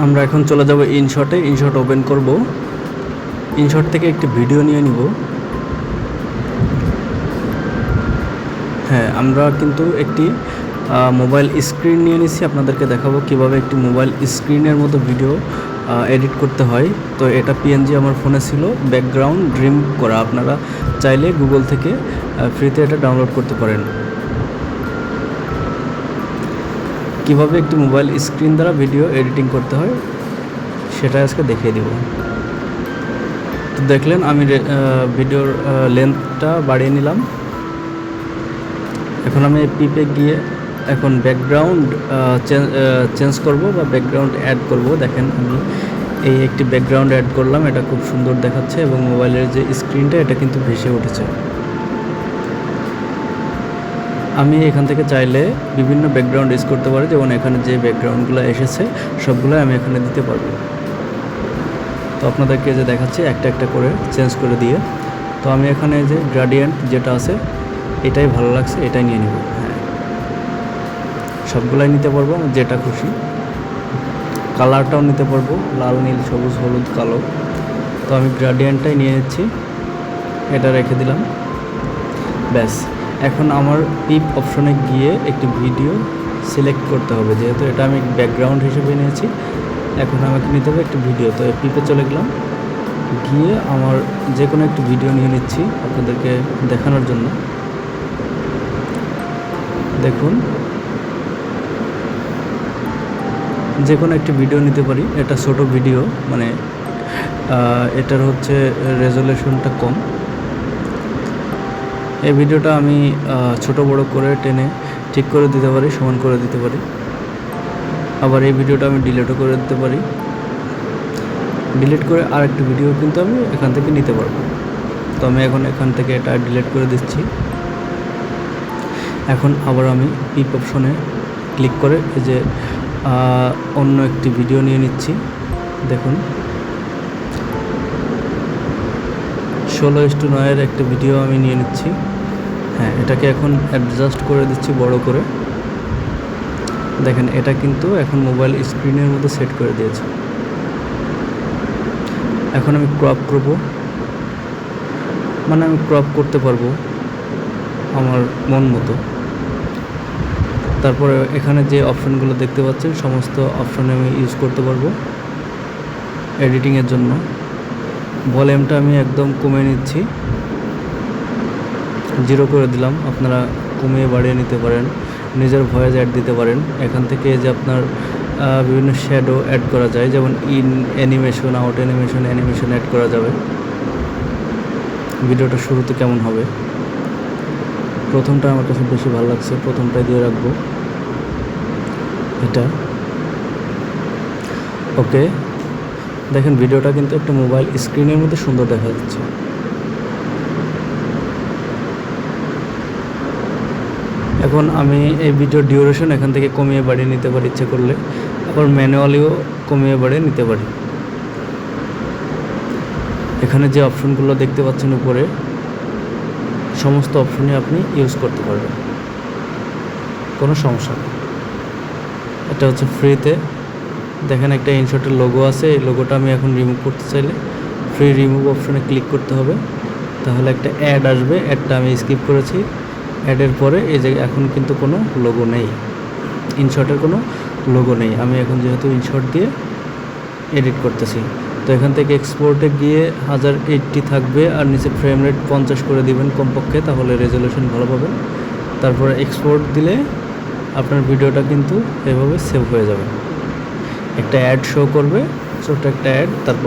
আমরা এখন চলে যাব ইনশটে। ইনশট ওপেন করব। ইনশট থেকে একটি ভিডিও নিয়ে নিব। হ্যাঁ, আমরা কিন্তু একটি মোবাইল স্ক্রিন নিয়ে নিছি। আপনাদেরকে দেখাবো কিভাবে একটি মোবাইল স্ক্রিনের মতো ভিডিও এডিট করতে হয়। তো এটা পিএনজি আমার ফোনে ছিল, ব্যাকগ্রাউন্ড ড্রিম করা। আপনারা চাইলে গুগল থেকে ফ্রিতে এটা ডাউনলোড করতে পারেন। কিভাবে একটি মোবাইল স্ক্রিন দ্বারা ভিডিও এডিটিং করতে হয় সেটা আজকে দেখিয়ে দিব। তো দেখলেন আমি ভিডিওর লেন্থটা বাড়িয়ে নিলাম। এখন আমি পিপে গিয়ে এখন ব্যাকগ্রাউন্ড চেঞ্জ করব বা ব্যাকগ্রাউন্ড অ্যাড করব। দেখেন আমি এই একটি ব্যাকগ্রাউন্ড অ্যাড করলাম, এটা খুব সুন্দর দেখাচ্ছে এবং মোবাইলের যে স্ক্রিনটা এটা কিন্তু ভেসে উঠেছে। আমি এখান থেকে চাইলে বিভিন্ন ব্যাকগ্রাউন্ড ইউজ করতে পারি, যেমন এখানে যে ব্যাকগ্রাউন্ডগুলো এসেছে সবগুলো আমি এখানে দিতে পারবো। তো আপনাদেরকে যে দেখাচ্ছি একটা একটা করে চেঞ্জ করে দিয়ে। তো আমি এখানে যে গ্রেডিয়েন্ট যেটা আছে এটাই ভালো লাগছে, এটাই নিয়ে নেব। হ্যাঁ, সবগুলাই নিতে পারবো, যেটা খুশি। কালারটাও নিতে পারবো, লাল, নীল, সবুজ, হলুদ, কালো। তো আমি গ্রেডিয়েন্টটাই নিয়ে নিচ্ছি, এটা রেখে দিলাম। ব্যাস, এখন আমার পিপ অপশনে গিয়ে একটি ভিডিও সিলেক্ট করতে হবে। যেহেতু এটা আমি ব্যাকগ্রাউন্ড হিসেবে নিয়েছি, এখন আমাকে নিতে হবে একটি ভিডিও। তো পিপে চলে গেলাম, গিয়ে আমার যে কোনো একটি ভিডিও নিয়ে নিচ্ছি আপনাদেরকে দেখানোর জন্য। দেখুন, যে কোনো একটি ভিডিও নিতে পারি। এটা ছোট ভিডিও, মানে এটার হচ্ছে রেজুলেশনটা কম। এই ভিডিওটা আমি ছোট বড় করে টেনে ঠিক করে দিতে পারি, সমান করে দিতে পারি। আবার এই ভিডিওটা আমি ডিলিটও করে দিতে পারি। ডিলিট করে আরেকটি ভিডিও কিন্তু আমি এখান থেকে নিতে পারবো। তো আমি এখন এখান থেকে এটা ডিলিট করে দিচ্ছি। এখন আবার আমি পিপ অপশনে ক্লিক করে এই যে অন্য একটি ভিডিও নিয়ে নিচ্ছি। দেখুন, 16:9 একটি ভিডিও আমি নিয়ে নিচ্ছি। হ্যাঁ, এটাকে এখন অ্যাডজাস্ট করে দিচ্ছি বড় করে। দেখেন, এটা কিন্তু এখন মোবাইল স্ক্রিনের মধ্যে সেট করে দিয়েছে। এখন আমি ক্রপ করব, মানে আমি ক্রপ করতে পারবো আমার মন মতো। তারপরে এখানে যে অপশনগুলো দেখতে পাচ্ছেন সমস্ত অপশনে আমি ইউজ করতে পারবো এডিটিংয়ের জন্য। ভলিউমটা আমি একদম কমিয়ে নিচ্ছি, 0 করে দিলাম। আপনারা কমিয়ে বাড়িয়ে নিতে পারেন, নিজের ভয়েস অ্যাড দিতে পারেন। এখান থেকে যে আপনার বিভিন্ন শ্যাডো অ্যাড করা যায়, যেমন in animation, out animation, animation add করা যাবে। ভিডিওটা শুরুতে কেমন হবে, প্রথমটা আমার কাছে বেশি ভালো লাগছে, প্রথমটাই দিয়ে রাখবো এটা। ওকে, দেখেন ভিডিওটা কিন্তু একটা মোবাইল স্ক্রিনের মধ্যে সুন্দর দেখা যাচ্ছে। এখন আমি এই ভিডিওর ডিউরেশন এখান থেকে কমিয়ে বাড়িয়ে নিতে পারি ইচ্ছে করলে, আবার ম্যানুয়ালিও কমিয়ে বাড়িয়ে নিতে পারি। এখানে যে অপশনগুলো দেখতে পাচ্ছেন উপরে, সমস্ত অপশনই আপনি ইউজ করতে পারবেন, কোনো সমস্যা নেই। এটা হচ্ছে ফ্রিতে। দেখেন একটা ইনশটের লোগো আছে, এই লোগোটা আমি এখন রিমুভ করতে চাইলে ফ্রি রিমুভ অপশনে ক্লিক করতে হবে। তাহলে একটা অ্যাড আসবে, অ্যাডটা আমি স্কিপ করেছি। অ্যাডের পরে এই যে এখন কিন্তু কোনো লোগো নেই, ইনশটের কোনো লোগো নেই। আমি এখন যেহেতু ইনশট দিয়ে এডিট করতেছি, তো এখান থেকে এক্সপোর্টে গিয়ে 1080 থাকবে, আর নিচে ফ্রেম রেট 50 করে দিবেন কমপক্ষে, তাহলে রেজলিউশন ভালো পাবেন। তারপরে এক্সপোর্ট দিলে আপনার ভিডিওটা কিন্তু এভাবে সেভ হয়ে যাবে। একটা অ্যাড শো করবে, ছোট্ট একটা অ্যাড। তারপর